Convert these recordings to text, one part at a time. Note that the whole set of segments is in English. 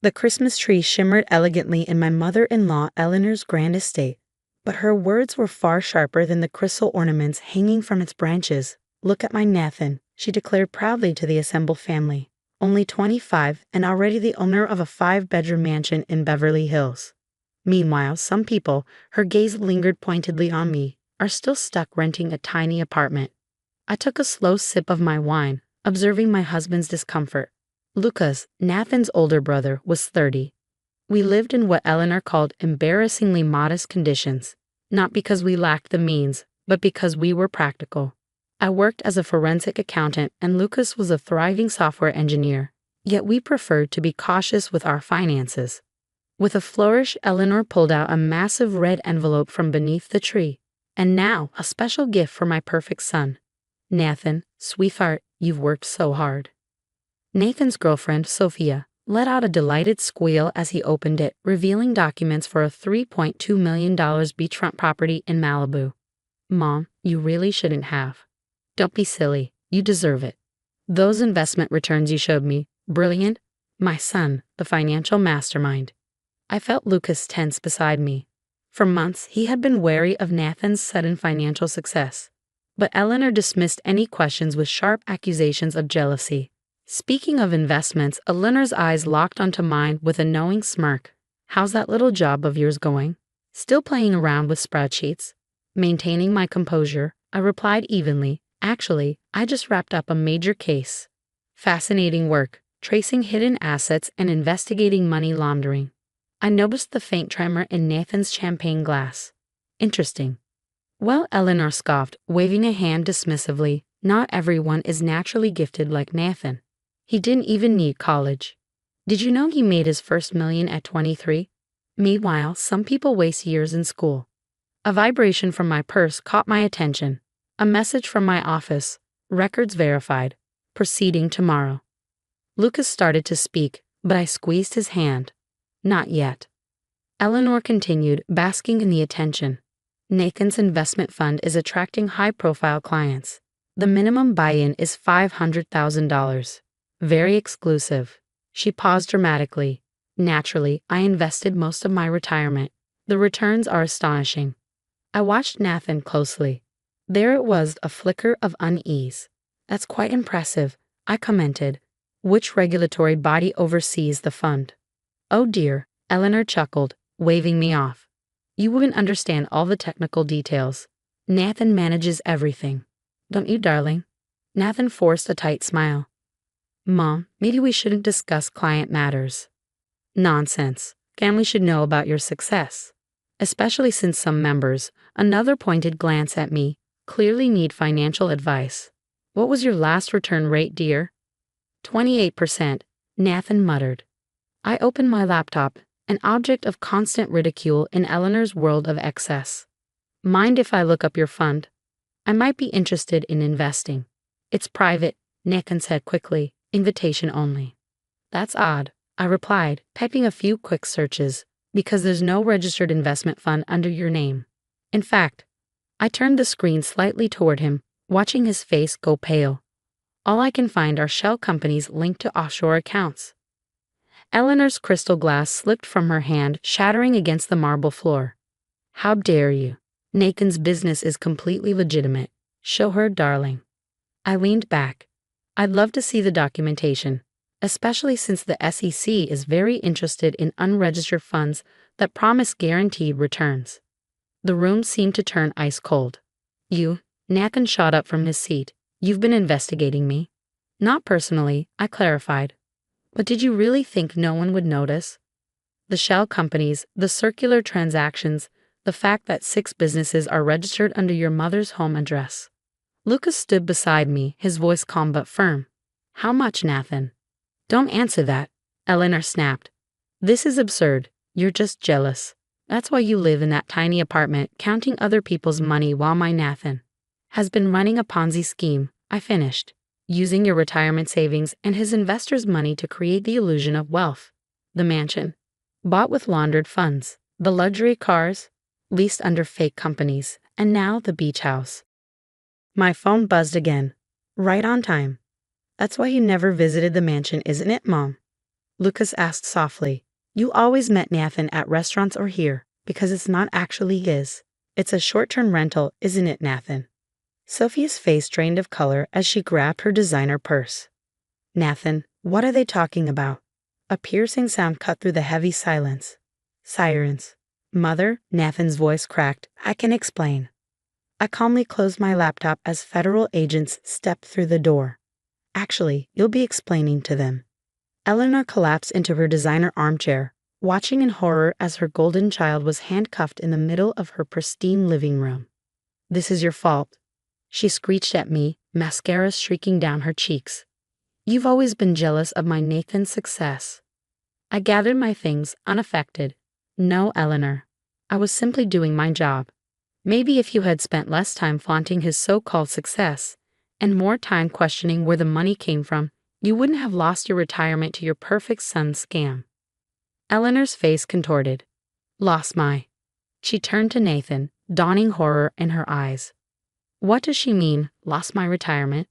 The Christmas tree shimmered elegantly in my mother-in-law Eleanor's grand estate, but her words were far sharper than the crystal ornaments hanging from its branches. "Look at my Nathan," she declared proudly to the assembled family. "Only 25 and already the owner of a 5-bedroom mansion in Beverly Hills." Meanwhile, some people, her gaze lingered pointedly on me, are still stuck renting a tiny apartment. I took a slow sip of my wine, observing my husband's discomfort. Lucas, Nathan's older brother, was 30. We lived in what Eleanor called embarrassingly modest conditions, not because we lacked the means, but because we were practical. I worked as a forensic accountant and Lucas was a thriving software engineer, yet we preferred to be cautious with our finances. With a flourish, Eleanor pulled out a massive red envelope from beneath the tree. "And now, a special gift for my perfect son. Nathan, sweetheart, you've worked so hard." Nathan's girlfriend, Sophia, let out a delighted squeal as he opened it, revealing documents for a $3.2 million beachfront property in Malibu. "Mom, you really shouldn't have." "Don't be silly. You deserve it. Those investment returns you showed me, brilliant. My son, the financial mastermind." I felt Lucas tense beside me. For months, he had been wary of Nathan's sudden financial success. But Eleanor dismissed any questions with sharp accusations of jealousy. Speaking of investments, Eleanor's eyes locked onto mine with a knowing smirk. "How's that little job of yours going?" "Still playing around with spreadsheets." Maintaining my composure, I replied evenly, "Actually, I just wrapped up a major case." Fascinating work, tracing hidden assets and investigating money laundering. I noticed the faint tremor in Nathan's champagne glass. "Interesting." "Well," Eleanor scoffed, waving a hand dismissively, "not everyone is naturally gifted like Nathan. He didn't even need college. Did you know he made his first million at 23? Meanwhile, some people waste years in school." A vibration from my purse caught my attention. A message from my office. "Records verified. Proceeding tomorrow." Lucas started to speak, but I squeezed his hand. "Not yet." Eleanor continued, basking in the attention. "Nathan's investment fund is attracting high-profile clients. The minimum buy-in is $500,000. Very exclusive." She paused dramatically. "Naturally, I invested most of my retirement. The returns are astonishing." I watched Nathan closely. There it was, a flicker of unease. "That's quite impressive," I commented. "Which regulatory body oversees the fund?" "Oh dear," Eleanor chuckled, waving me off. "You wouldn't understand all the technical details. Nathan manages everything. Don't you, darling?" Nathan forced a tight smile. "Mom, maybe we shouldn't discuss client matters." "Nonsense. Family should know about your success. Especially since some members," another pointed glance at me, "clearly need financial advice. What was your last return rate, dear?" 28%, Nathan muttered. I opened my laptop, an object of constant ridicule in Eleanor's world of excess. "Mind if I look up your fund? I might be interested in investing." "It's private," Nathan said quickly, "invitation only." "That's odd," I replied, typing a few quick searches, "because there's no registered investment fund under your name. In fact," I turned the screen slightly toward him, watching his face go pale. "All I can find are shell companies linked to offshore accounts." Eleanor's crystal glass slipped from her hand, shattering against the marble floor. "How dare you? Nathan's business is completely legitimate. Show her, darling." I leaned back. "I'd love to see the documentation, especially since the SEC is very interested in unregistered funds that promise guaranteed returns." The room seemed to turn ice cold. "You," Nathan shot up from his seat, "you've been investigating me." "Not personally," I clarified. "But did you really think no one would notice? The shell companies, the circular transactions, the fact that 6 businesses are registered under your mother's home address." Lucas stood beside me, his voice calm but firm. "How much, Nathan?" "Don't answer that," Eleanor snapped. "This is absurd. You're just jealous. That's why you live in that tiny apartment counting other people's money while my Nathan has been running a Ponzi scheme," I finished, "using your retirement savings and his investors' money to create the illusion of wealth. The mansion, bought with laundered funds, the luxury cars, leased under fake companies, and now the beach house." My phone buzzed again. Right on time. "That's why you never visited the mansion, isn't it, Mom?" Lucas asked softly. You always met Nathan at restaurants or here, because it's not actually his. It's a short-term rental, isn't it, Nathan? Sophia's face drained of color as she grabbed her designer purse. Nathan, what are they talking about? A piercing sound cut through the heavy silence. Sirens. Mother, Nathan's voice cracked. I can explain. I calmly closed my laptop as federal agents stepped through the door. Actually, you'll be explaining to them. Eleanor collapsed into her designer armchair, watching in horror as her golden child was handcuffed in the middle of her pristine living room. This is your fault, she screeched at me, mascara streaking down her cheeks. You've always been jealous of my Nathan's success. I gathered my things, unaffected. No, Eleanor. I was simply doing my job. Maybe if you had spent less time flaunting his so-called success, and more time questioning where the money came from, you wouldn't have lost your retirement to your perfect son scam. Eleanor's face contorted. Lost my. She turned to Nathan, dawning horror in her eyes. What does she mean, lost my retirement?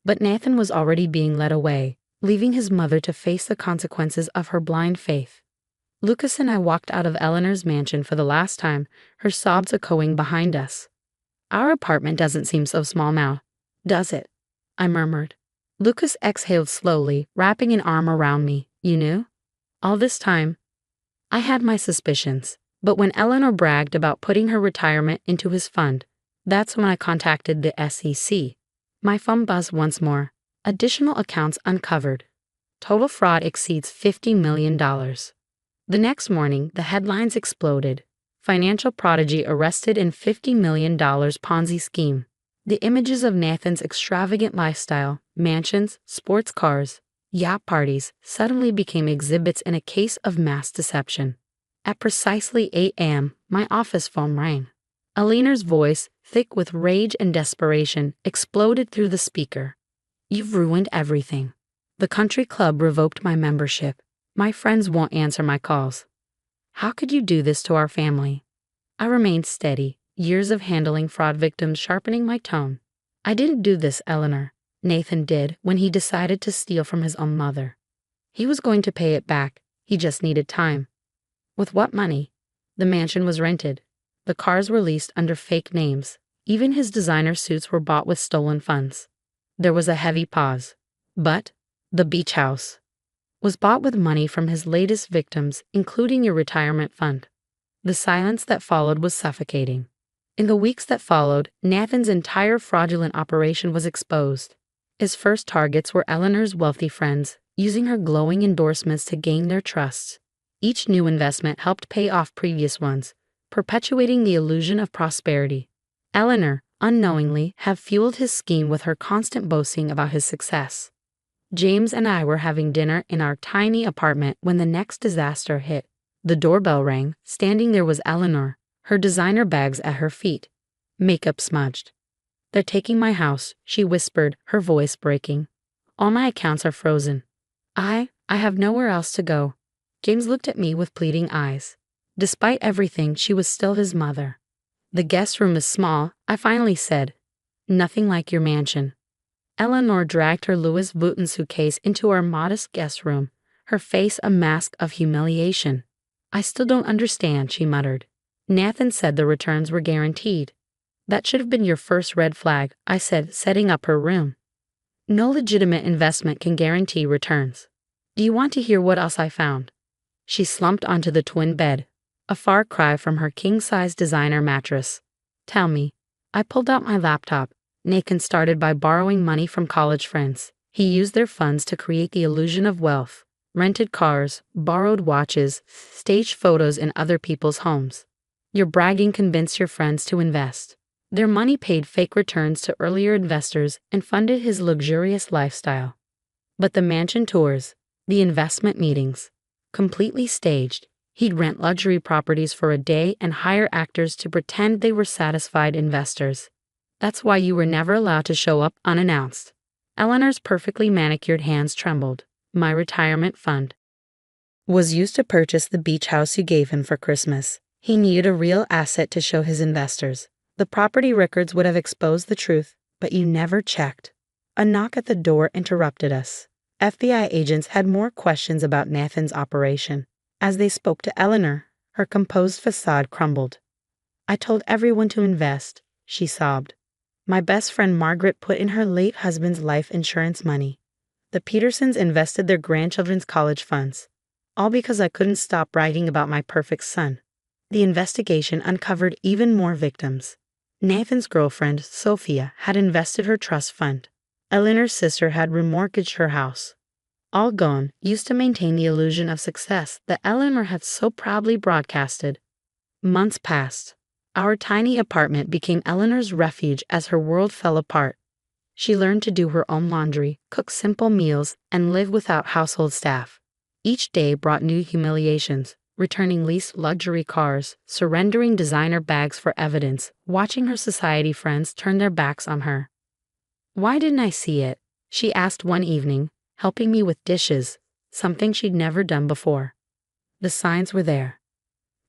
But Nathan was already being led away, leaving his mother to face the consequences of her blind faith. Lucas and I walked out of Eleanor's mansion for the last time, her sobs echoing behind us. Our apartment doesn't seem so small now, does it? I murmured. Lucas exhaled slowly, wrapping an arm around me. You knew? All this time? I had my suspicions, but when Eleanor bragged about putting her retirement into his fund, that's when I contacted the SEC. My phone buzzed once more. Additional accounts uncovered. Total fraud exceeds $50 million. The next morning, the headlines exploded. Financial prodigy arrested in $50 million Ponzi scheme. The images of Nathan's extravagant lifestyle, mansions, sports cars, yacht parties, suddenly became exhibits in a case of mass deception. At precisely 8 a.m., my office phone rang. Eleanor's voice, thick with rage and desperation, exploded through the speaker. You've ruined everything. The country club revoked my membership. My friends won't answer my calls. How could you do this to our family? I remained steady, years of handling fraud victims sharpening my tone. I didn't do this, Eleanor. Nathan did when he decided to steal from his own mother. He was going to pay it back. He just needed time. With what money? The mansion was rented. The cars were leased under fake names. Even his designer suits were bought with stolen funds. There was a heavy pause. But the beach house was bought with money from his latest victims, including your retirement fund. The silence that followed was suffocating. In the weeks that followed, Nathan's entire fraudulent operation was exposed. His first targets were Eleanor's wealthy friends, using her glowing endorsements to gain their trust. Each new investment helped pay off previous ones, perpetuating the illusion of prosperity. Eleanor, unknowingly, had fueled his scheme with her constant boasting about his success. James and I were having dinner in our tiny apartment when the next disaster hit. The doorbell rang. Standing there was Eleanor, her designer bags at her feet. Makeup smudged. They're taking my house, she whispered, her voice breaking. All my accounts are frozen. I have nowhere else to go. James looked at me with pleading eyes. Despite everything, she was still his mother. The guest room is small, I finally said. Nothing like your mansion. Eleanor dragged her Louis Vuitton suitcase into our modest guest room, her face a mask of humiliation. I still don't understand, she muttered. Nathan said the returns were guaranteed. That should have been your first red flag, I said, setting up her room. No legitimate investment can guarantee returns. Do you want to hear what else I found? She slumped onto the twin bed, a far cry from her king-size designer mattress. Tell me. I pulled out my laptop. Nathan started by borrowing money from college friends. He used their funds to create the illusion of wealth, rented cars, borrowed watches, staged photos in other people's homes. Your bragging convinced your friends to invest. Their money paid fake returns to earlier investors and funded his luxurious lifestyle. But the mansion tours, the investment meetings, completely staged. He'd rent luxury properties for a day and hire actors to pretend they were satisfied investors. That's why you were never allowed to show up unannounced. Eleanor's perfectly manicured hands trembled. My retirement fund was used to purchase the beach house you gave him for Christmas. He needed a real asset to show his investors. The property records would have exposed the truth, but you never checked. A knock at the door interrupted us. FBI agents had more questions about Nathan's operation. As they spoke to Eleanor, her composed facade crumbled. "I told everyone to invest," she sobbed. "My best friend Margaret put in her late husband's life insurance money. The Petersons invested their grandchildren's college funds. All because I couldn't stop writing about my perfect son." The investigation uncovered even more victims. Nathan's girlfriend, Sophia, had invested her trust fund. Eleanor's sister had remortgaged her house. All gone, used to maintain the illusion of success that Eleanor had so proudly broadcasted. Months passed. Our tiny apartment became Eleanor's refuge as her world fell apart. She learned to do her own laundry, cook simple meals, and live without household staff. Each day brought new humiliations: returning leased luxury cars, surrendering designer bags for evidence, watching her society friends turn their backs on her. "Why didn't I see it?" she asked one evening, helping me with dishes, something she'd never done before. "The signs were there."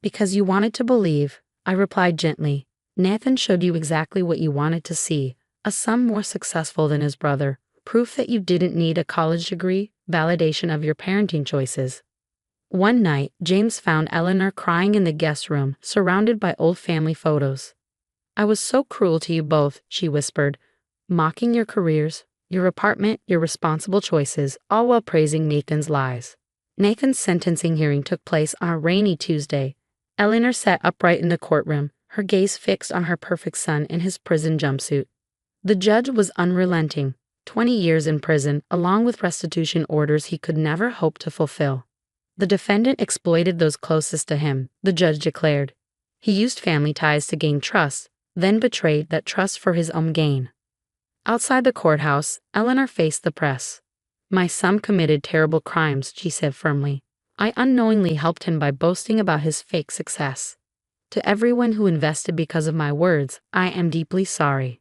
"Because you wanted to believe," I replied gently. "Nathan showed you exactly what you wanted to see: a son more successful than his brother, proof that you didn't need a college degree, validation of your parenting choices." One night, James found Eleanor crying in the guest room, surrounded by old family photos. "I was so cruel to you both," she whispered, "mocking your careers, your apartment, your responsible choices, all while praising Nathan's lies." Nathan's sentencing hearing took place on a rainy Tuesday. Eleanor sat upright in the courtroom, her gaze fixed on her perfect son in his prison jumpsuit. The judge was unrelenting: 20 years in prison, along with restitution orders he could never hope to fulfill. The defendant exploited those closest to him, the judge declared. He used family ties to gain trust, then betrayed that trust for his own gain. Outside the courthouse, Eleanor faced the press. "My son committed terrible crimes," she said firmly. "I unknowingly helped him by boasting about his fake success. To everyone who invested because of my words, I am deeply sorry."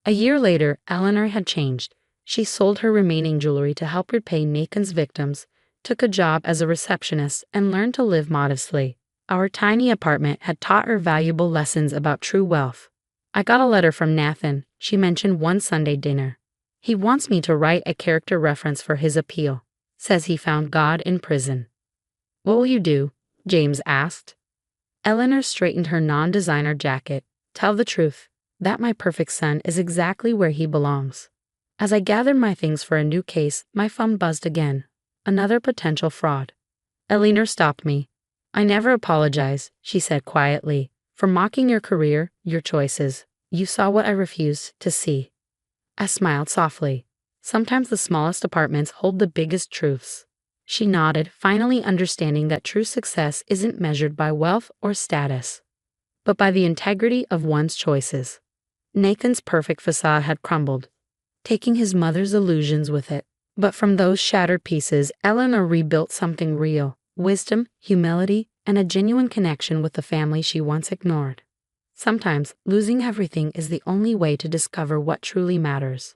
A year later, Eleanor had changed. She sold her remaining jewelry to help repay Nathan's victims, took a job as a receptionist, and learned to live modestly. Our tiny apartment had taught her valuable lessons about true wealth. "I got a letter from Nathan," she mentioned one Sunday dinner. "He wants me to write a character reference for his appeal. Says he found God in prison." "What will you do?" James asked. Eleanor straightened her non-designer jacket. "Tell the truth. That my perfect son is exactly where he belongs." As I gathered my things for a new case, my phone buzzed again. Another potential fraud. Eleanor stopped me. "I never apologize," she said quietly, "for mocking your career, your choices. You saw what I refused to see." I smiled softly. Sometimes the smallest apartments hold the biggest truths. She nodded, finally understanding that true success isn't measured by wealth or status, but by the integrity of one's choices. Nathan's perfect facade had crumbled, taking his mother's illusions with it. But from those shattered pieces, Eleanor rebuilt something real: wisdom, humility, and a genuine connection with the family she once ignored. Sometimes, losing everything is the only way to discover what truly matters.